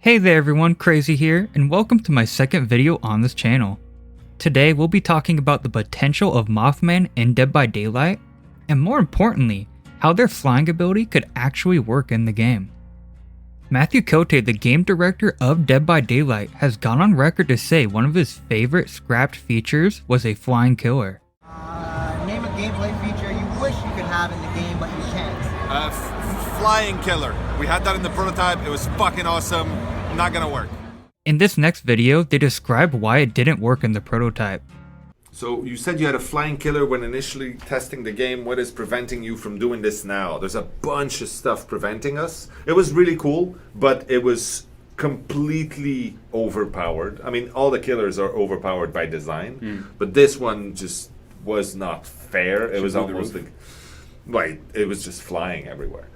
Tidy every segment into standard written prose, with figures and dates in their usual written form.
Hey there everyone, Crazy here, and welcome to my second video on this channel. Today we'll be talking about the potential of Mothman in Dead by Daylight, and more importantly, how their flying ability could actually work in the game. Matthew Cote, the game director of Dead by Daylight, has gone on record to say one of his favorite scrapped features was a flying killer. Name a gameplay feature you wish you could have in the game, but you can't. Flying killer. We had that in the prototype. It was fucking awesome. Not gonna work. In this next video, they describe why it didn't work in the prototype. So you said you had a flying killer when initially testing the game. What is preventing you from doing this now? There's a bunch of stuff preventing us. It was really cool, but it was completely overpowered. I mean, all the killers are overpowered by design, but this one just was not fair. It was almost like, it was just flying everywhere.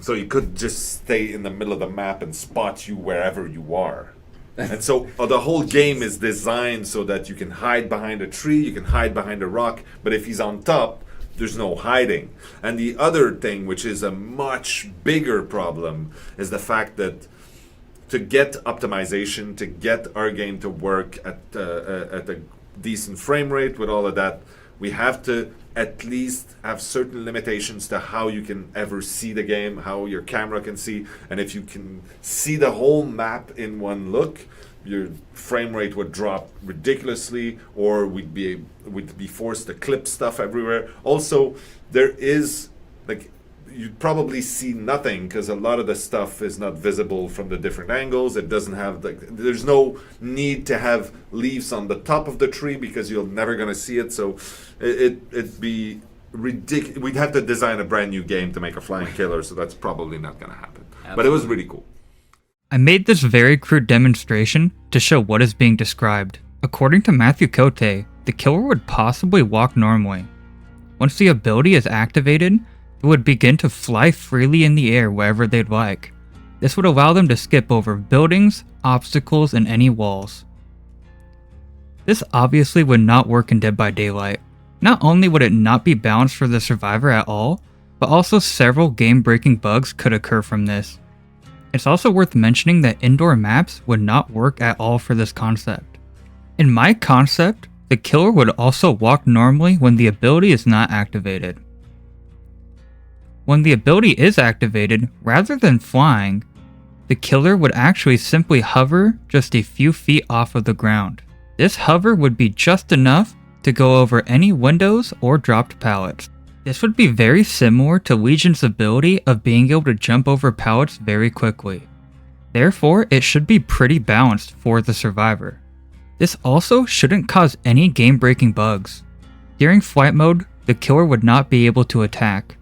So you could just stay in the middle of the map and spot you wherever you are. And so the whole game is designed so that you can hide behind a tree, you can hide behind a rock, but if he's on top, there's no hiding. And the other thing, which is a much bigger problem, is the fact that to get optimization, to get our game to work at a decent frame rate with all of that, we have to at least have certain limitations to how you can ever see the game, how your camera can see, and if you can see the whole map in one look, your frame rate would drop ridiculously, or we'd be forced to clip stuff everywhere. Also, there is you'd probably see nothing because a lot of the stuff is not visible from the different angles. It doesn't have there's no need to have leaves on the top of the tree because you're never going to see it. So it'd be ridiculous. We'd have to design a brand new game to make a flying killer, so that's probably not going to happen. Absolutely. But it was really cool. I made this very crude demonstration to show what is being described. According to Matthew Cote, the killer would possibly walk normally. Once the ability is activated, it would begin to fly freely in the air wherever they'd like. This would allow them to skip over buildings, obstacles, and any walls. This obviously would not work in Dead by Daylight. Not only would it not be balanced for the survivor at all, but also several game-breaking bugs could occur from this. It's also worth mentioning that indoor maps would not work at all for this concept. In my concept, the killer would also walk normally when the ability is not activated. When the ability is activated, rather than flying, the killer would actually simply hover just a few feet off of the ground. This hover would be just enough to go over any windows or dropped pallets. This would be very similar to Legion's ability of being able to jump over pallets very quickly. Therefore, it should be pretty balanced for the survivor. This also shouldn't cause any game-breaking bugs. During flight mode, the killer would not be able to attack.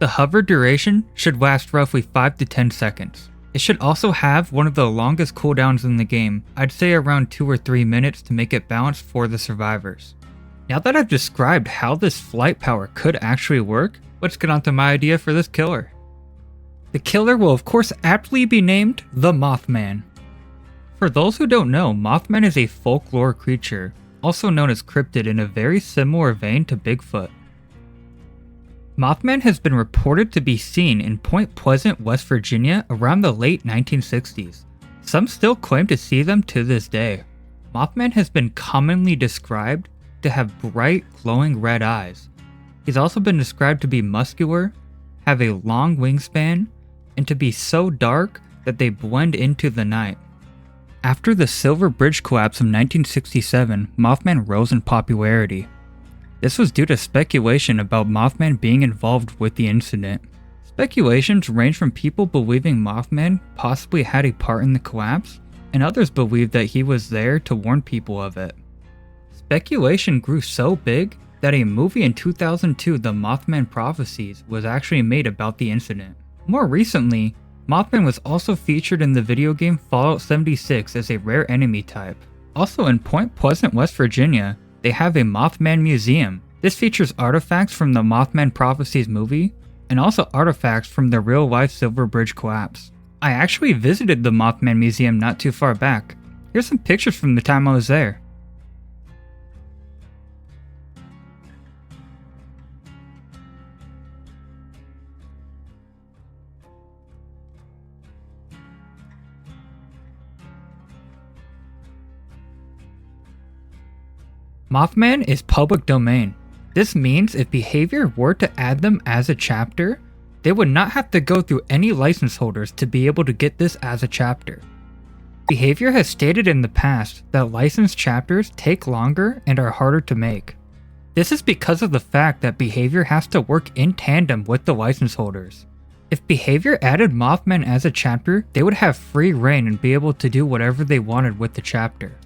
The hover duration should last roughly 5 to 10 seconds. It should also have one of the longest cooldowns in the game, I'd say around 2 or 3 minutes to make it balanced for the survivors. Now that I've described how this flight power could actually work, let's get on to my idea for this killer. The killer will of course aptly be named the Mothman. For those who don't know, Mothman is a folklore creature, also known as cryptid in a very similar vein to Bigfoot. Mothman has been reported to be seen in Point Pleasant, West Virginia around the late 1960s. Some still claim to see them to this day. Mothman has been commonly described to have bright, glowing red eyes. He's also been described to be muscular, have a long wingspan, and to be so dark that they blend into the night. After the Silver Bridge collapse of 1967, Mothman rose in popularity. This was due to speculation about Mothman being involved with the incident. Speculations range from people believing Mothman possibly had a part in the collapse, and others believed that he was there to warn people of it. Speculation grew so big that a movie in 2002, The Mothman Prophecies, was actually made about the incident. More recently, Mothman was also featured in the video game Fallout 76 as a rare enemy type. Also in Point Pleasant, West Virginia, they have a Mothman museum. This features artifacts from the Mothman Prophecies movie, and also artifacts from the real-life Silver Bridge collapse. I actually visited the Mothman museum not too far back. Here's some pictures from the time I was there. Mothman is public domain. This means if Behavior were to add them as a chapter, they would not have to go through any license holders to be able to get this as a chapter. Behavior has stated in the past that licensed chapters take longer and are harder to make. This is because of the fact that Behavior has to work in tandem with the license holders. If Behavior added Mothman as a chapter, they would have free reign and be able to do whatever they wanted with the chapter.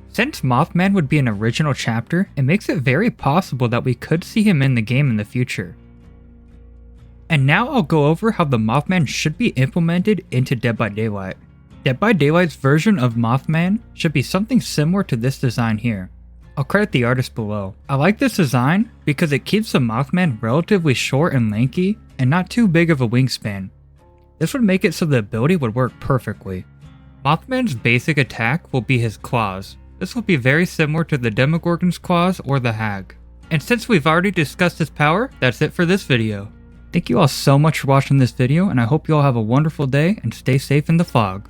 Since Mothman would be an original chapter, it makes it very possible that we could see him in the game in the future. And now I'll go over how the Mothman should be implemented into Dead by Daylight. Dead by Daylight's version of Mothman should be something similar to this design here. I'll credit the artist below. I like this design because it keeps the Mothman relatively short and lanky and not too big of a wingspan. This would make it so the ability would work perfectly. Mothman's basic attack will be his claws. This will be very similar to the Demogorgon's claws or the Hag. And since we've already discussed his power, that's it for this video. Thank you all so much for watching this video, and I hope you all have a wonderful day and stay safe in the fog.